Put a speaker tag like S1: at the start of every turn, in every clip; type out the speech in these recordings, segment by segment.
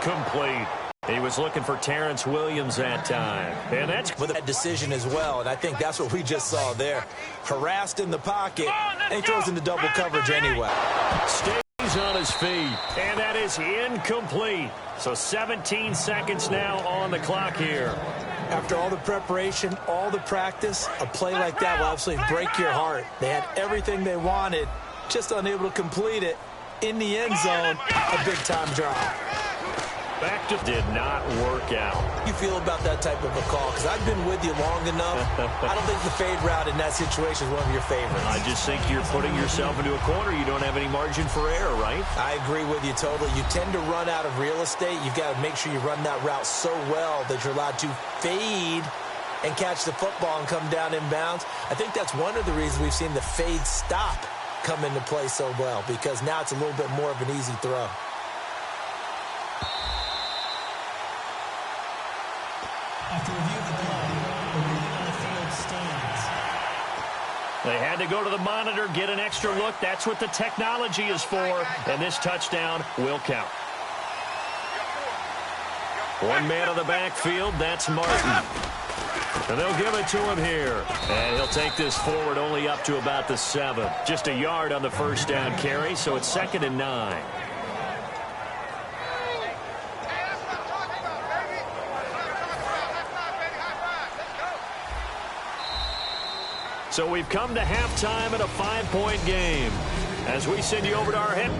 S1: incomplete. He was looking for Terrence Williams that time. And that's
S2: with that decision as well, and I think that's what we just saw there. Harassed in the pocket, and he throws into double coverage anyway.
S1: Stays on his feet, and that is incomplete. So 17 seconds now on the clock here.
S2: After all the preparation, all the practice, a play like that will absolutely break your heart. They had everything they wanted, just unable to complete it. In the end zone, a big-time drop.
S1: Back to did not work out.
S2: How do you feel about that type of a call? Because I've been with you long enough. I don't think the fade route in that situation is one of your favorites.
S1: I just think you're putting yourself into a corner. You don't have any margin for error, right?
S2: I agree with you totally. You tend to run out of real estate. You've got to make sure you run that route so well that you're allowed to fade and catch the football and come down inbounds. I think that's one of the reasons we've seen the fade stop come into play so well, because now it's a little bit more of an easy throw.
S3: After review of the play, the ruling on the field stands.
S1: They had to go to the monitor, get an extra look. That's what the technology is for, and this touchdown will count. One man on the backfield, that's Martin. And they'll give it to him here. And he'll take this forward only up to about the 7. Just a yard on the first down carry, so it's 2nd and 9. So we've come to halftime in a 5-point game. As we send you over to our head.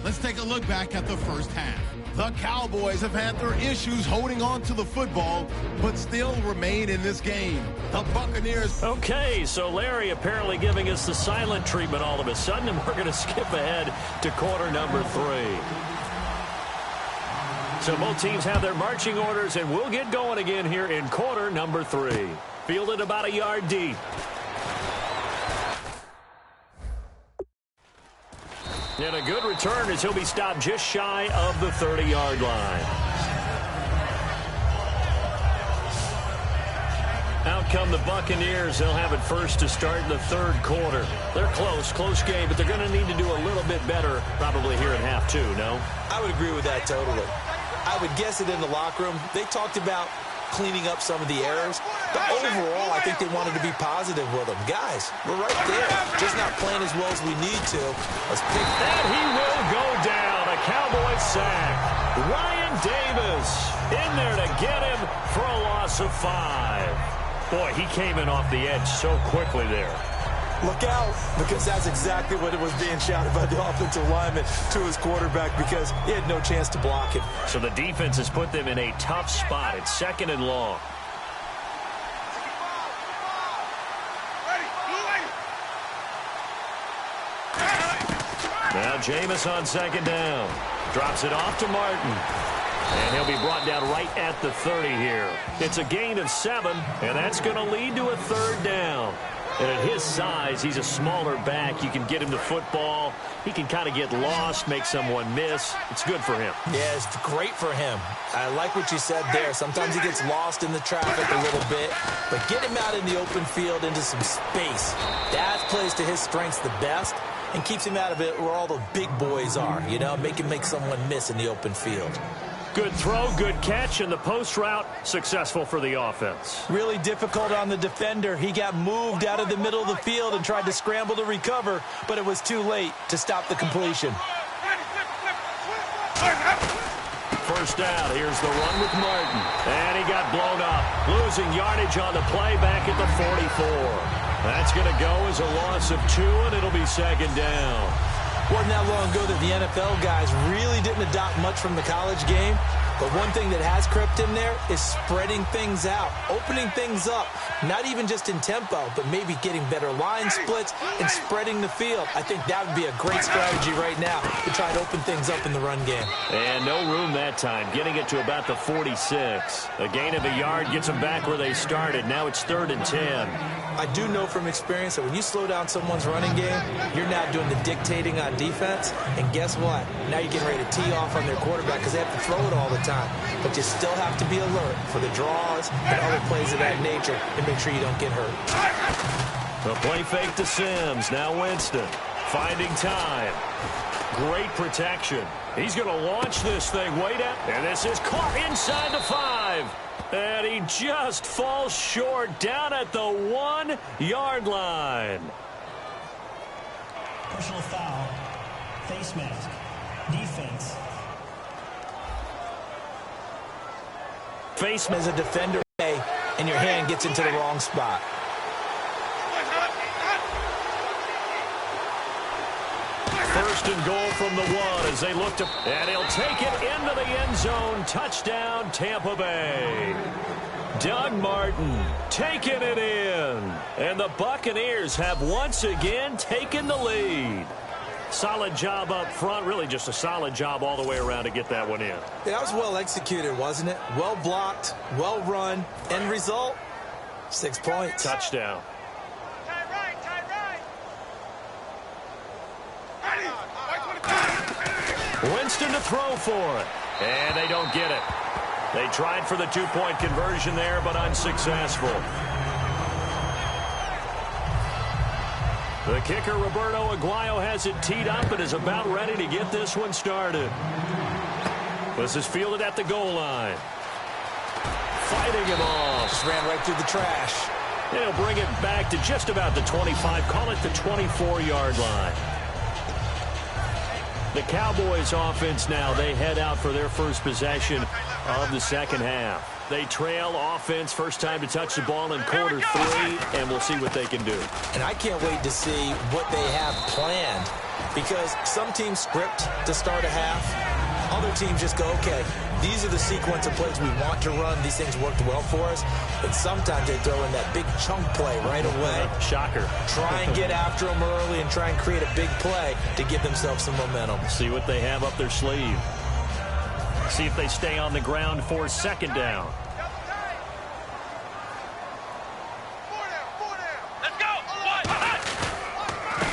S4: Let's take a look back at the first half. The Cowboys have had their issues holding on to the football, but still remain in this game. The Buccaneers.
S1: Okay, so Larry apparently giving us the silent treatment all of a sudden, and we're going to skip ahead to quarter number 3. So both teams have their marching orders, and we'll get going again here in quarter number 3. Fielded about a yard deep. And a good return as he'll be stopped just shy of the 30-yard line. Out come the Buccaneers. They'll have it first to start in the 3rd quarter. They're close game, but they're going to need to do a little bit better probably here in half 2, no?
S2: I would agree with that totally. I would guess it in the locker room. They talked about cleaning up some of the errors. But overall, I think they wanted to be positive with them. Guys, we're right there. Just not playing as well as we need to. Let's pick that.
S1: And he will go down. A Cowboy sack. Ryan Davis in there to get him for a loss of 5. Boy, he came in off the edge so quickly there.
S2: Look out, because that's exactly what it was being shouted by the offensive lineman to his quarterback, because he had no chance to block him.
S1: So the defense has put them in a tough spot. It's 2nd and long. Now Jameis on 2nd down. Drops it off to Martin. And he'll be brought down right at the 30 here. It's a gain of 7, and that's going to lead to a 3rd down. And at his size, he's a smaller back. You can get him to football. He can kind of get lost, make someone miss. It's good for him.
S2: Yeah, it's great for him. I like what you said there. Sometimes he gets lost in the traffic a little bit, but get him out in the open field into some space. That plays to his strengths the best and keeps him out of it where all the big boys are, you know, make someone miss in the open field.
S1: Good throw, good catch, and the post route successful for the offense.
S2: Really difficult on the defender. He got moved out of the middle of the field and tried to scramble to recover, but it was too late to stop the completion.
S1: First down, here's the run with Martin. And he got blown up, losing yardage on the play back at the 44. That's going to go as a loss of 2, and it'll be 2nd down.
S2: Wasn't that long ago that the NFL guys really didn't adopt much from the college game. But one thing that has crept in there is spreading things out, opening things up, not even just in tempo, but maybe getting better line splits and spreading the field. I think that would be a great strategy right now to try and open things up in the run game.
S1: And no room that time, getting it to about the 46. A gain of a yard gets them back where they started. Now it's 3rd and 10.
S2: I do know from experience that when you slow down someone's running game, you're now doing the dictating on defense. And guess what? Now you're getting ready to tee off on their quarterback because they have to throw it all the time. But you still have to be alert for the draws and other plays of that nature and make sure you don't get hurt.
S1: The play fake to Sims. Now Winston. Finding time. Great protection. He's going to launch this thing way down. And this is caught inside the 5. And he just falls short down at the 1-yard line.
S3: Personal foul. Face mask. Defense.
S2: Face as a defender, and your hand gets into the wrong spot.
S1: First and goal from the 1 as they look to, and he'll take it into the end zone. Touchdown, Tampa Bay. Doug Martin taking it in. And the Buccaneers have once again taken the lead. Solid job up front, really just a solid job all the way around to get that one in.
S2: That was well executed, wasn't it? Well blocked, well run. End result, 6 points.
S1: Touchdown. Winston to throw for it. And they don't get it. They tried for the 2-point conversion there, but unsuccessful. The kicker, Roberto Aguayo, has it teed up and is about ready to get this one started. This is fielded at the goal line. Fighting him off.
S2: Just ran right through the trash.
S1: And he'll bring it back to just about the 25. Call it the 24-yard line. The Cowboys offense now, they head out for their first possession of the second half. They trail offense, first time to touch the ball in quarter 3, and we'll see what they can do.
S2: And I can't wait to see what they have planned, because some teams script to start a half. Other teams just go, okay, these are the sequence of plays we want to run. These things worked well for us. And sometimes they throw in that big chunk play right away.
S1: Shocker.
S2: Try and get after them early and try and create a big play to give themselves some momentum.
S1: See what they have up their sleeve. See if they stay on the ground for second down.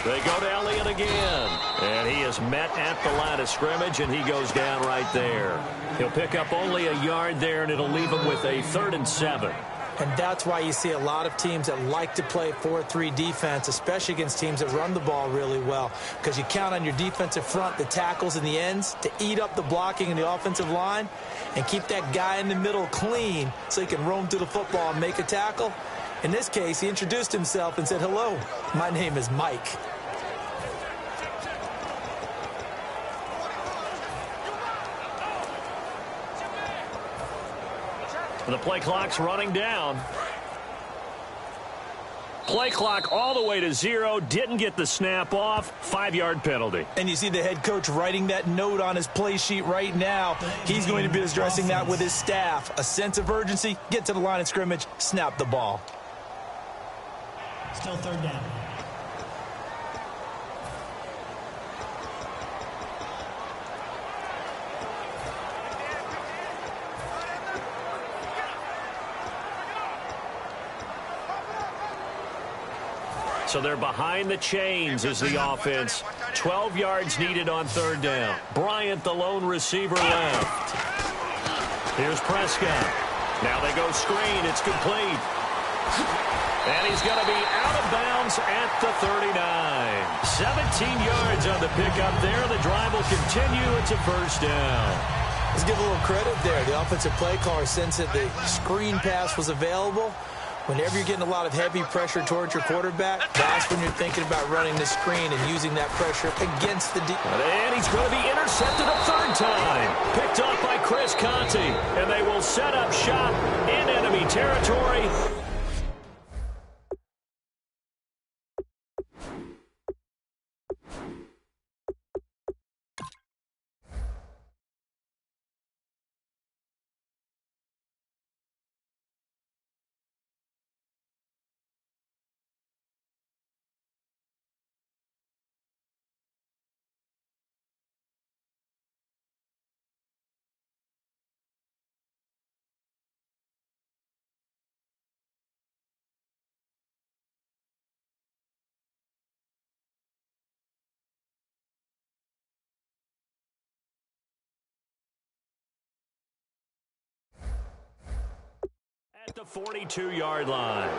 S1: They go to Elliott again. And he is met at the line of scrimmage, and he goes down right there. He'll pick up only a yard there, and it'll leave him with a 3rd and 7.
S2: And that's why you see a lot of teams that like to play 4-3 defense, especially against teams that run the ball really well, because you count on your defensive front, the tackles and the ends, to eat up the blocking in the offensive line and keep that guy in the middle clean so he can roam through the football and make a tackle. In this case, he introduced himself and said, "Hello, my name is Mike."
S1: The play clock's running down. Play clock all the way to 0. Didn't get the snap off. 5-yard penalty.
S2: And you see the head coach writing that note on his play sheet right now. He's going to be addressing that with his staff. A sense of urgency. Get to the line of scrimmage. Snap the ball.
S3: Still 3rd down.
S1: So they're behind the chains as the offense. 12 yards needed on 3rd down. Bryant, the lone receiver, left. Here's Prescott. Now they go screen. It's complete. And he's going to be out of bounds at the 39. 17 yards on the pickup there. The drive will continue. It's a 1st down.
S2: Let's give a little credit there. The offensive play caller sensed that the screen pass was available. Whenever you're getting a lot of heavy pressure towards your quarterback, that's when you're thinking about running the screen and using that pressure against the
S1: And he's going to be intercepted a 3rd time. Picked up by Chris Conte. And they will set up shop in enemy territory. At the 42-yard line.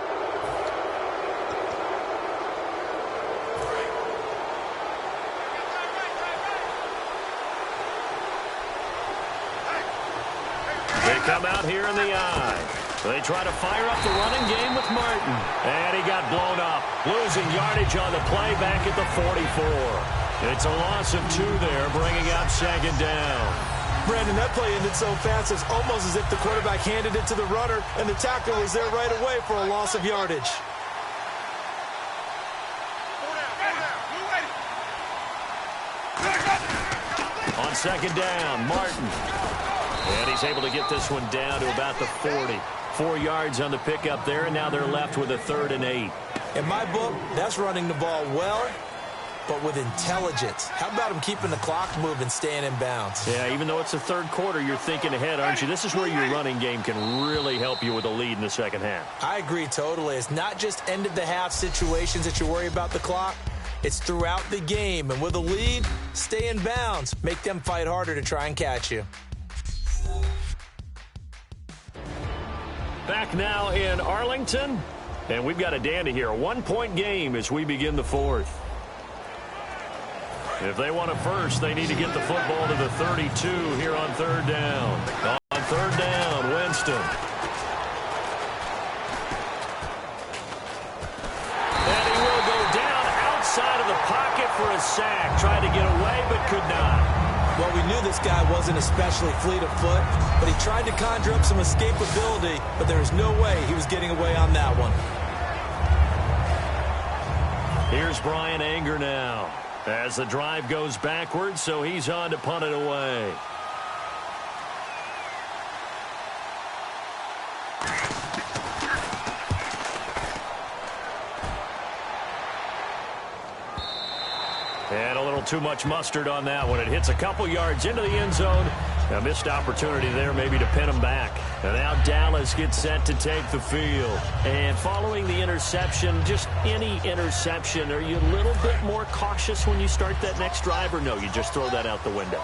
S1: come out here in the I. They try to fire up the running game with Martin. And he got blown up, losing yardage on the play back at the 44. It's a loss of 2 there, bringing up second down.
S2: Brandon, that play ended so fast, it's almost as if the quarterback handed it to the runner, and the tackle was there right away for a loss of yardage.
S1: On second down, Martin. And he's able to get this one down to about the 40. 4 yards on the pickup there, and now they're left with a 3rd and 8.
S2: In my book, that's running the ball well, but with intelligence. How about him keeping the clock moving, staying in bounds?
S1: Yeah, even though it's the 3rd quarter, you're thinking ahead, aren't you? This is where your running game can really help you with a lead in the second half.
S2: I agree totally. It's not just end-of-the-half situations that you worry about the clock. It's throughout the game. And with a lead, stay in bounds. Make them fight harder to try and catch you.
S1: Back now in Arlington, and we've got a dandy here. A 1-point game as we begin the 4th. If they want a first, they need to get the football to the 32 here on 3rd down. On 3rd down, Winston. And he will go down outside of the pocket for a sack. Tried to get away, but could not.
S2: Well, we knew this guy wasn't especially fleet of foot, but he tried to conjure up some escapability, but there was no way he was getting away on that one.
S1: Here's Brian Anger now as the drive goes backwards, so he's on to punt it away. And a little too much mustard on that one. It hits a couple yards into the end zone. A missed opportunity there maybe to pin him back. And now Dallas gets set to take the field. And following the interception, just any interception, are you a little bit more cautious when you start that next drive, or no, you just throw that out the window?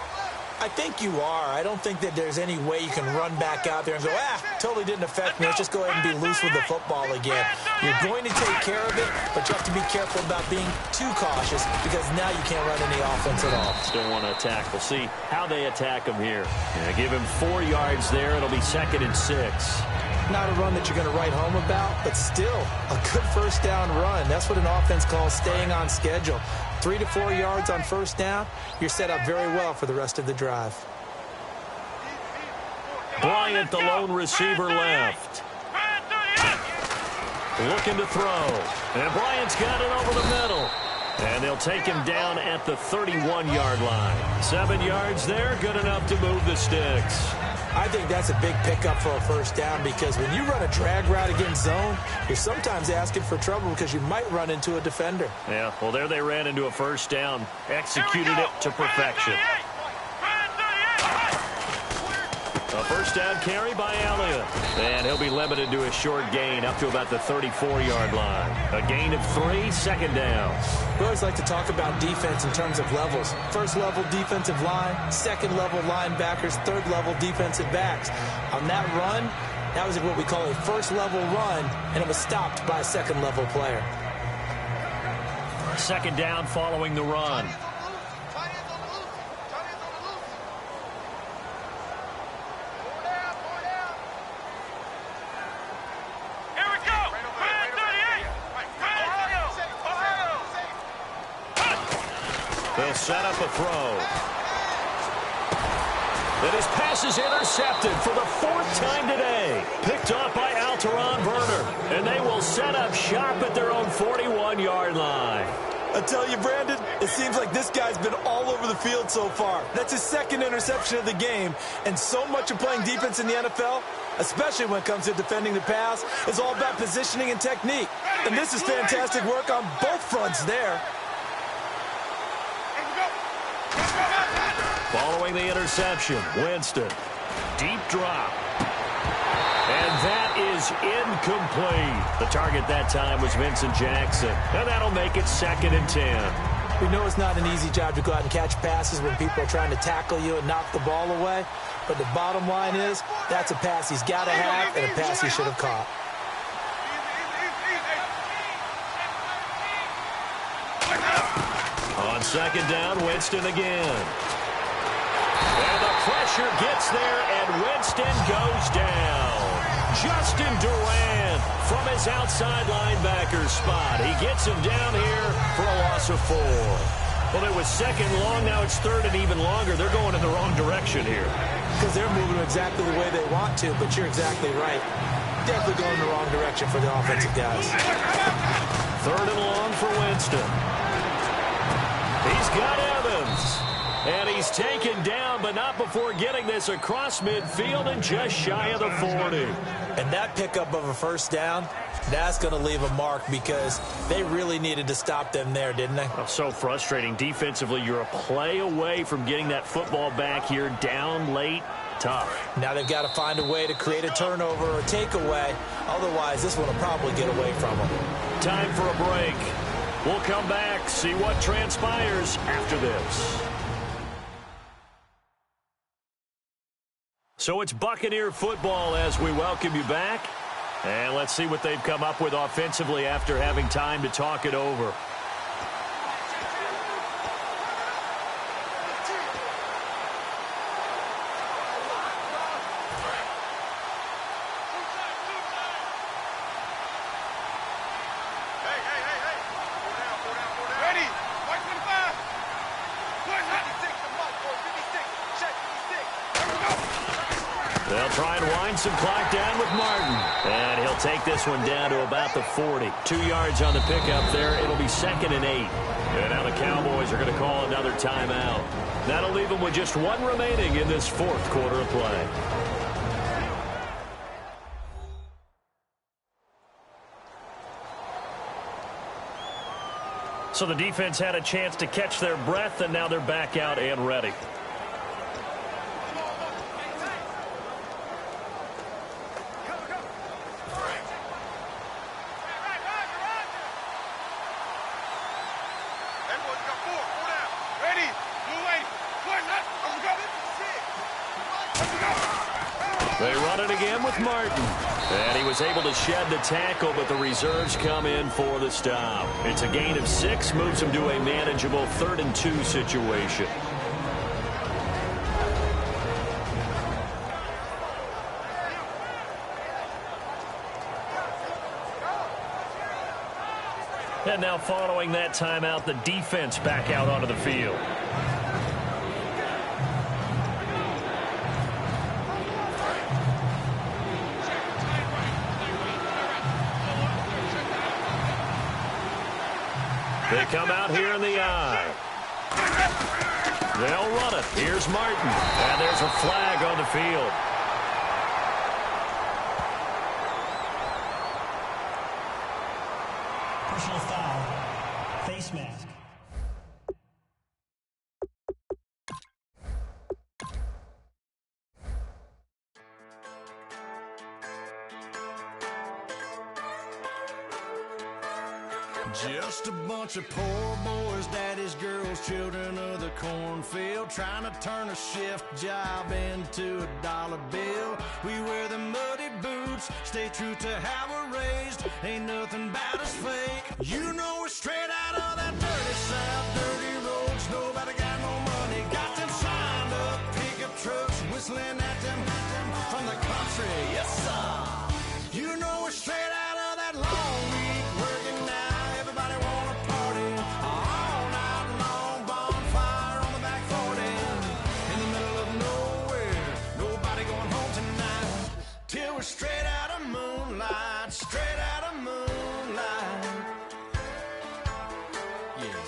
S2: I think you are. I don't think that there's any way you can run back out there and go, totally didn't affect me. Let's just go ahead and be loose with the football again. You're going to take care of it, but you have to be careful about being too cautious because now you can't run any offense at all.
S1: Still want to attack. We'll see how they attack him here. Yeah, give him 4 yards there. It'll be 2nd and 6.
S2: Not a run that you're going to write home about, but still a good first down run. That's what an offense calls staying on schedule. 3 to 4 yards on first down, you're set up very well for the rest of the drive.
S1: Bryant, the lone receiver, left. Looking to throw. And Bryant's got it over the middle. And they'll take him down at the 31-yard line. 7 yards there, good enough to move the sticks.
S2: I think that's a big pickup for a first down because when you run a drag route against zone, you're sometimes asking for trouble because you might run into a defender.
S1: Yeah, well, there they ran into a first down, executed it to perfection. A first down carry by Elliott. And he'll be limited to a short gain up to about the 34-yard line. A gain of 3, 2nd down.
S2: We always like to talk about defense in terms of levels. First level defensive line, second level linebackers, third level defensive backs. On that run, that was what we call a first level run, and it was stopped by a second level player.
S1: 2nd down following the run. They'll set up a throw. And his pass is intercepted for the 4th time today. Picked off by Alteron Werner. And they will set up shop at their own 41-yard line.
S2: I tell you, Brandon, it seems like this guy's been all over the field so far. That's his 2nd interception of the game. And so much of playing defense in the NFL, especially when it comes to defending the pass, is all about positioning and technique. And this is fantastic work on both fronts there.
S1: Following the interception, Winston. Deep drop. And that is incomplete. The target that time was Vincent Jackson. And that'll make it 2nd and 10.
S2: We know it's not an easy job to go out and catch passes when people are trying to tackle you and knock the ball away. But the bottom line is, that's a pass he's got to have and a pass he should have caught.
S1: On 2nd down, Winston again. And the pressure gets there, and Winston and goes down. Justin Durant from his outside linebacker spot. He gets him down here for a loss of 4. Well, it was second long. Now it's third and even longer. They're going in the wrong direction here.
S2: Because they're moving exactly the way they want to, but you're exactly right. Definitely going in the wrong direction for the offensive guys.
S1: Third and long for Winston. He's got Evans. And he's taken down, but not before getting this across midfield and just shy of the 40.
S2: And that pickup of a first down, that's going to leave a mark because they really needed to stop them there, didn't they?
S1: Oh, so frustrating. Defensively, you're a play away from getting that football back here down late. Tough.
S2: Now they've got to find a way to create a turnover or a takeaway. Otherwise, this one will probably get away from them.
S1: Time for a break. We'll come back, see what transpires after this. So it's Buccaneer football as we welcome you back. And let's see what they've come up with offensively after having time to talk it over. They'll try and wind some clock down with Martin. And he'll take this one down to about the 40. 2 yards on the pickup there. It'll be 2nd and 8. And now the Cowboys are going to call another timeout. That'll leave them with just 1 remaining in this 4th quarter of play. So the defense had a chance to catch their breath, and now they're back out and ready. They run it again with Martin. And he was able to shed the tackle, but the reserves come in for the stop. It's a gain of 6, moves him to a manageable 3rd and 2 situation. And now following that timeout, the defense back out onto the field. They come out here in the eye. They'll run it. Here's Martin. And there's a flag on the field.
S3: Personal foul. Face mask.
S5: Just a bunch of poor boys, daddies, girls, children of the cornfield, trying to turn a shift job into a dollar bill. We wear the muddy boots, stay true to how we're raised. Ain't nothing about us fake. You know we're straight out of that dirty south, dirty roads. Nobody got no money. Got them signed up pickup trucks, whistling at them from the country. Yes, sir. You know we're straight out of that long week working now. Everybody wanna party all night long, bonfire on the back 40, in the middle of nowhere, nobody going home tonight, till we're straight out of moonlight, straight out of moonlight, yeah.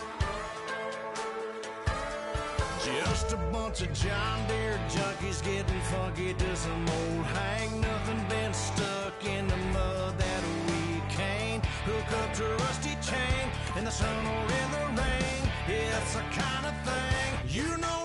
S5: Just a bunch of John Deere junkies getting funky to some old hang, nothing been stuck in the mud that we can't hook up to a rusty chain in the sun or in the rain. Yeah, it's the kind of thing you know